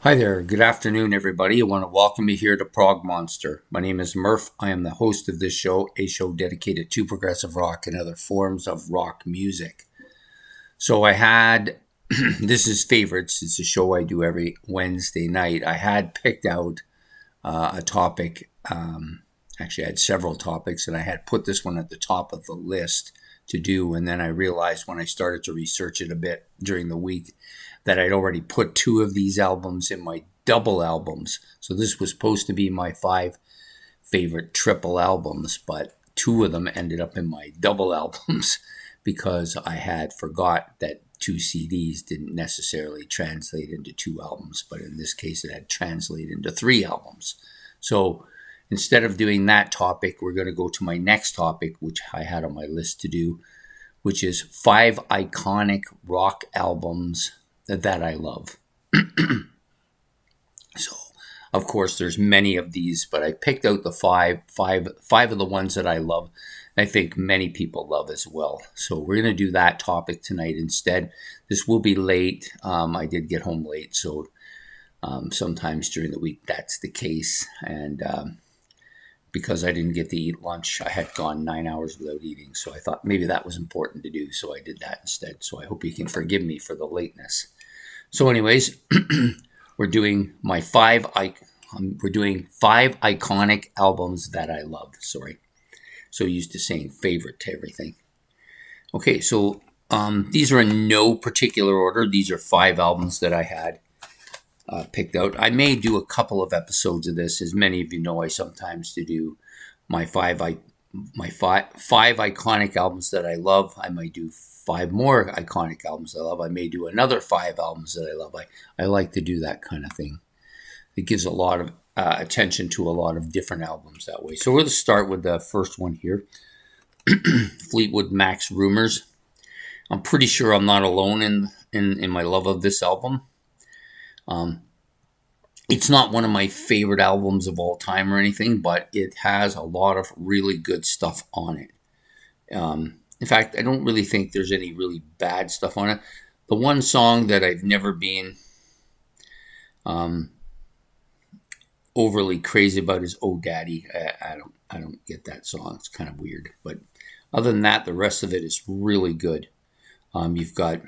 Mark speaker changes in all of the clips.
Speaker 1: Hi there, good afternoon everybody. I want to welcome you here to Prog Monster. My name is Murph. I am the host of this show, a show dedicated to progressive rock and other forms of rock music. So I had, this is Favorites, it's a show I do every Wednesday night. I had picked out a topic, actually I had several topics, and I had put this one at the top of the list to do, and then I realized when I started to research it a bit during the week that I'd already put two of these albums in my double albums. So this was supposed to be my 5 favorite triple albums, but 2 of them ended up in my double albums because I had forgot that 2 CDs didn't necessarily translate into 2 albums, but in this case it had translated into 3 albums. So instead of doing that topic, we're going to go to my next topic, which I had on my list to do, which is 5 iconic rock albums that I love. So, of course, there's many of these, but I picked out the five of the ones that I love. I think many people love as well. So we're going to do that topic tonight instead. This will be late. I did get home late, so sometimes during the week that's the case. And because I didn't get to eat lunch, I had gone 9 hours without eating. So I thought maybe that was important to do, so I did that instead. So I hope you can forgive me for the lateness. So anyways, we're doing 5 iconic albums that I love. Sorry. So used to saying favorite to everything. Okay, so these are in no particular order. These are 5 albums that I had picked out. I may do a couple of episodes of this. As many of you know, I sometimes do my five iconic albums that I love. I might do 5 more iconic albums I love. I may do another 5 albums that I love. I like to do that kind of thing. It gives a lot of attention to a lot of different albums that way. So we're going to start with the first one here. Fleetwood Mac's Rumors. I'm pretty sure I'm not alone in my love of this album. It's not one of my favorite albums of all time or anything, but it has a lot of really good stuff on it. In fact, I don't really think there's any really bad stuff on it. The one song that I've never been overly crazy about is "Oh Daddy." I don't get that song. It's kind of weird, but other than that, the rest of it is really good. You've got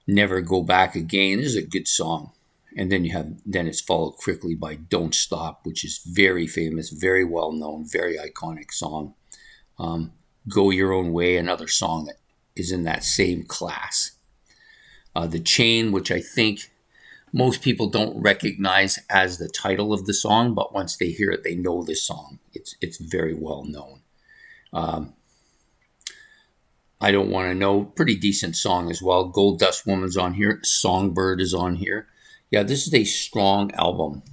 Speaker 1: "Never Go Back Again." This is a good song. And then it's followed quickly by "Don't Stop," which is very famous, very well known, very iconic song. "Go Your Own Way," another song that is in that same class. "The Chain," which I think most people don't recognize as the title of the song, but once they hear it, they know this song. It's very well known. "I Don't Want to Know," pretty decent song as well. "Gold Dust Woman's" on here. "Songbird" is on here. Yeah, this is a strong album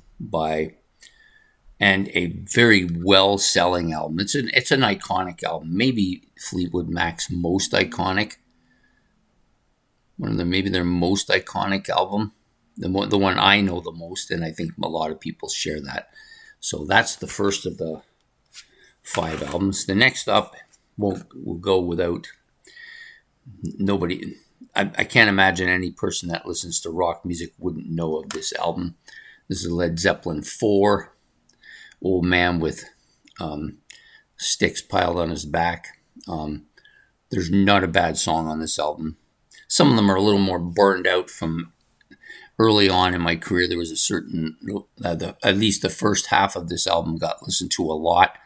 Speaker 1: and a very well-selling album. It's an iconic album. Maybe Fleetwood Mac's most iconic. Maybe their most iconic album. The one I know the most, and I think a lot of people share that. So that's the first of the 5 albums. The next up, we'll go without nobody. I can't imagine any person that listens to rock music wouldn't know of this album. This is Led Zeppelin 4. Old Man with sticks piled on his back. There's not a bad song on this album. Some of them are a little more burned out from early on in my career. There was a certain, at least the first half of this album got listened to a lot.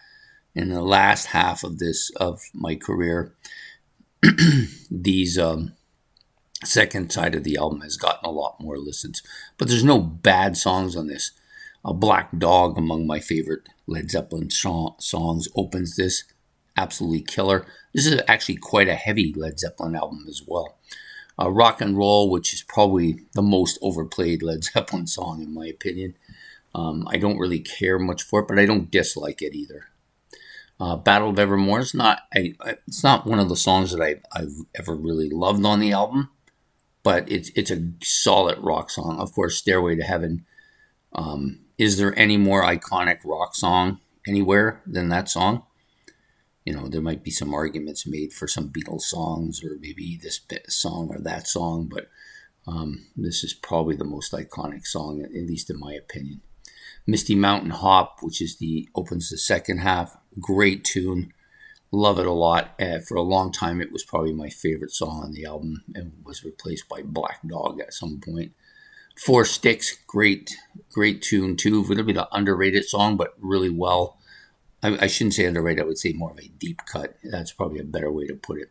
Speaker 1: In the last half of my career, these second side of the album has gotten a lot more listens. But there's no bad songs on this. "A Black Dog," among my favorite Led Zeppelin songs, opens this. Absolutely killer. This is actually quite a heavy Led Zeppelin album as well. "Rock and Roll," which is probably the most overplayed Led Zeppelin song in my opinion. I don't really care much for it, but I don't dislike it either. "Battle of Evermore" is it's not one of the songs that I've ever really loved on the album, but it's a solid rock song. Of course, "Stairway to Heaven." Is there any more iconic rock song anywhere than that song? You know, there might be some arguments made for some Beatles songs or maybe this song or that song, but This is probably the most iconic song, at least in my opinion. Misty Mountain Hop, which is opens the second half. Great tune. Love it a lot. For a long time, it was probably my favorite song on the album and was replaced by Black Dog at some point. Four Sticks, great tune too. A little bit of underrated song, but really well. I shouldn't say underrated. I would say more of a deep cut. That's probably a better way to put it.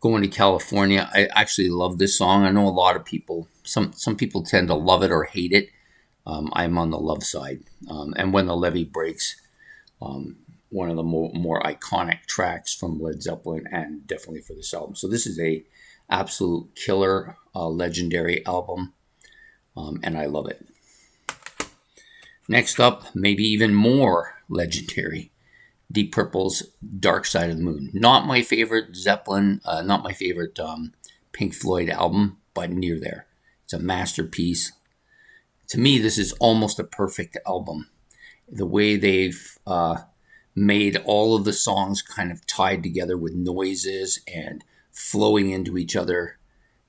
Speaker 1: Going to California, I actually love this song. I know a lot of people, some people tend to love it or hate it. I'm on the love side. And When the Levee Breaks, one of the more iconic tracks from Led Zeppelin, and definitely for this album. So this is a absolute killer, legendary album, and I love it. Next up, maybe even more legendary, Deep Purple's Dark Side of the Moon. Not my favorite Zeppelin, not my favorite Pink Floyd album, but near there. It's a masterpiece. To me, this is almost a perfect album. The way they've made all of the songs kind of tied together with noises and flowing into each other.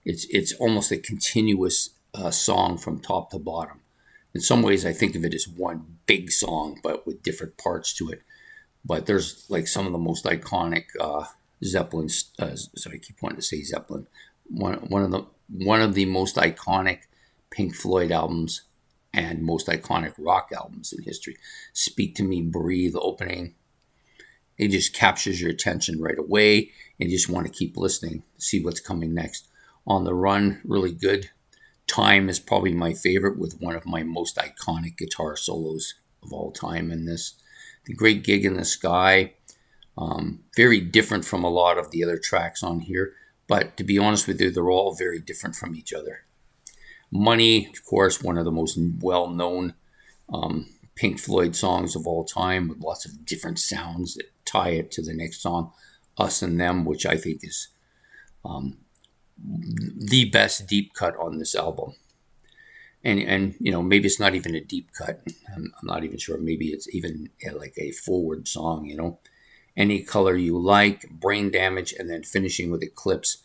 Speaker 1: It's almost a continuous song from top to bottom. In some ways, I think of it as one big song, but with different parts to it. But there's like some of the most iconic Zeppelin. Sorry, I keep wanting to say Zeppelin. One of the most iconic Pink Floyd albums and most iconic rock albums in history. Speak to Me, Breathe opening. It just captures your attention right away, and you just want to keep listening, see what's coming next. On the Run, really good. Time is probably my favorite, with one of my most iconic guitar solos of all time in this. The Great Gig in the Sky, very different from a lot of the other tracks on here, but to be honest with you, they're all very different from each other. Money, of course, one of the most well-known Pink Floyd songs of all time, with lots of different sounds that tie it to the next song, Us and Them, which I think is the best deep cut on this album. And you know, maybe it's not even a deep cut. I'm not even sure. Maybe it's even like a forward song, you know. Any Color You Like, Brain Damage, and then finishing with Eclipse.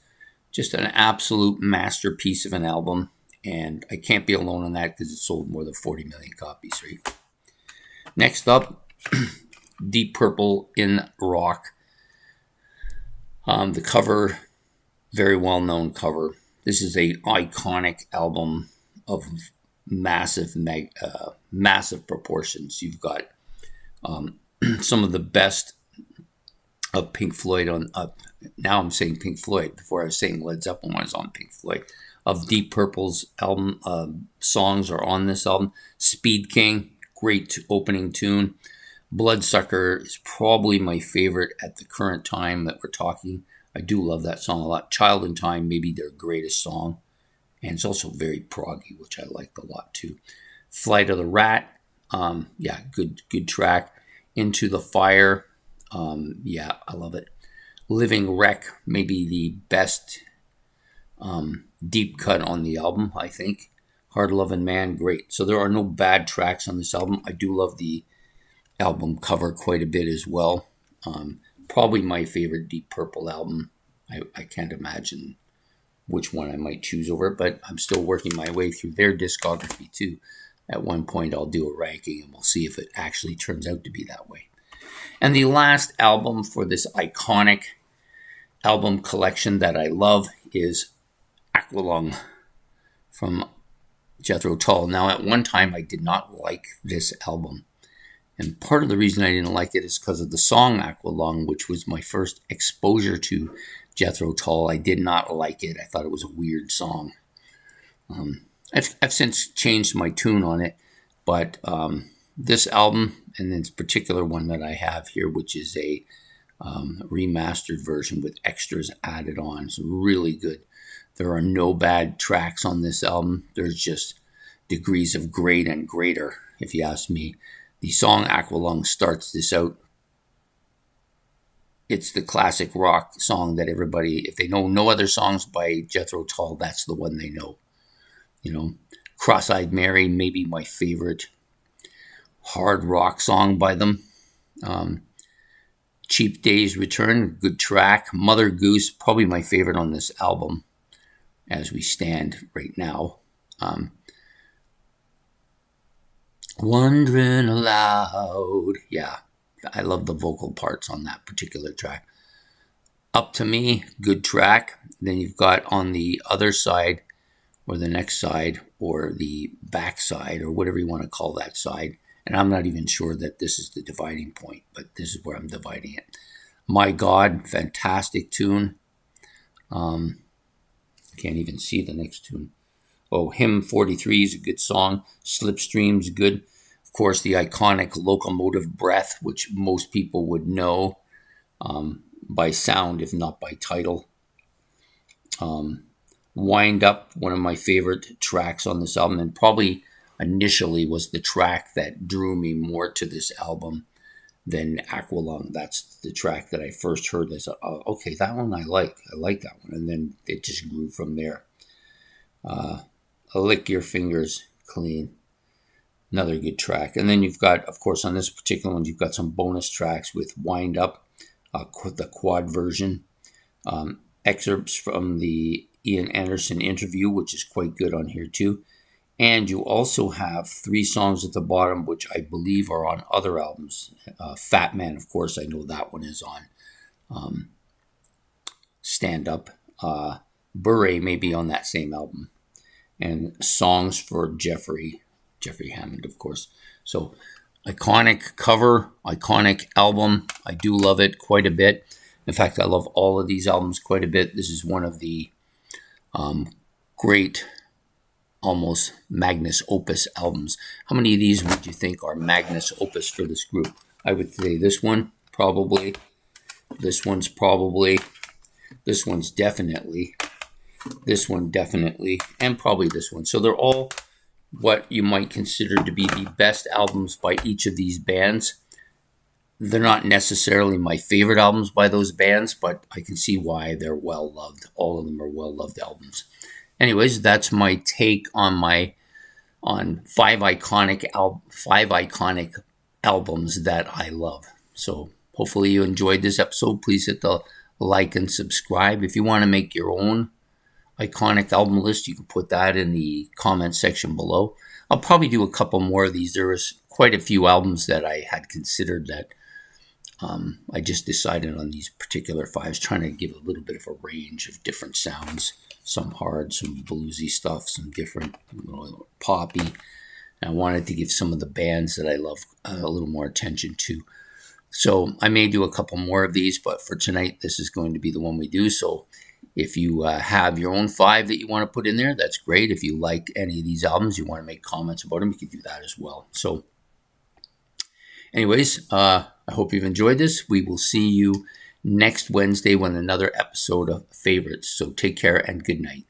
Speaker 1: Just an absolute masterpiece of an album. And I can't be alone on that because it sold more than 40 million copies, right? Next up, Deep Purple in Rock. The cover, very well-known cover. This is a iconic album of massive proportions. You've got some of the best of Pink Floyd on. Now I'm saying Pink Floyd. Before I was saying Led Zeppelin when I was on Pink Floyd. Of Deep Purple's album songs are on this album. Speed King, great opening tune. Bloodsucker is probably my favorite at the current time that we're talking. I do love that song a lot. Child in Time, maybe their greatest song. And it's also very proggy, which I liked a lot too. Flight of the Rat, good track. Into the Fire, I love it. Living Wreck, maybe the best deep cut on the album, I think. Hard Lovin' Man, great. So there are no bad tracks on this album. I do love the album cover quite a bit as well. Probably my favorite Deep Purple album. I can't imagine which one I might choose over it, but I'm still working my way through their discography too. At one point I'll do a ranking and we'll see if it actually turns out to be that way. And the last album for this iconic album collection that I love is Aqualung from Jethro Tull. Now, at one time, I did not like this album. And part of the reason I didn't like it is because of the song Aqualung, which was my first exposure to Jethro Tull. I did not like it. I thought it was a weird song. I've since changed my tune on it, but this album, and this particular one that I have here, which is a remastered version with extras added on, is really good. There are no bad tracks on this album. There's just degrees of great and greater, if you ask me. The song Aqualung starts this out. It's the classic rock song that everybody, if they know no other songs by Jethro Tull, that's the one they know. You know, Cross-Eyed Mary, maybe my favorite hard rock song by them. Cheap Days Return, good track. Mother Goose, probably my favorite on this album. as we stand right now. Wondering aloud. Yeah, I love the vocal parts on that particular track. Up to Me, good track. Then you've got on the other side, or the next side, or the back side, or whatever you want to call that side. And I'm not even sure that this is the dividing point, but this is where I'm dividing it. My God, fantastic tune. Can't even see the next tune. Oh, Hymn 43 is a good song. Slipstream's good. Of course, the iconic Locomotive Breath, which most people would know by sound, if not by title. Wind Up, one of my favorite tracks on this album, and probably initially was the track that drew me more to this album than Aqualung. That's the track that I first heard. I thought, oh, okay, that one I like that one. And then it just grew from there. Lick Your Fingers Clean, another good track. And then you've got, of course, on this particular one, you've got some bonus tracks with Wind Up, the quad version, excerpts from the Ian Anderson interview, which is quite good on here too. And you also have 3 songs at the bottom, which I believe are on other albums. Fat Man, of course, I know that one is on Stand Up. Bure may be on that same album. And Songs for Jeffrey Hammond, of course. So, iconic cover, iconic album. I do love it quite a bit. In fact, I love all of these albums quite a bit. This is one of the great, almost magnus opus albums. How many of these would you think are magnus opus for this group? I would say this one, probably. This one's probably. This one's definitely. This one definitely. And probably this one. So they're all what you might consider to be the best albums by each of these bands. They're not necessarily my favorite albums by those bands, but I can see why they're well loved. All of them are well loved albums. Anyways, that's my take on 5 iconic albums that I love. So hopefully you enjoyed this episode. Please hit the like and subscribe. If you want to make your own iconic album list, you can put that in the comment section below. I'll probably do a couple more of these. There was quite a few albums that I had considered that I just decided on these particular 5, trying to give a little bit of a range of different sounds. Some hard, some bluesy stuff, some different, poppy. And I wanted to give some of the bands that I love a little more attention to. So I may do a couple more of these, but for tonight, this is going to be the one we do. So if you have your own 5 that you want to put in there, that's great. If you like any of these albums, you want to make comments about them, you can do that as well. So anyways, I hope you've enjoyed this. We will see you next Wednesday with another episode of Favorites. So take care and good night.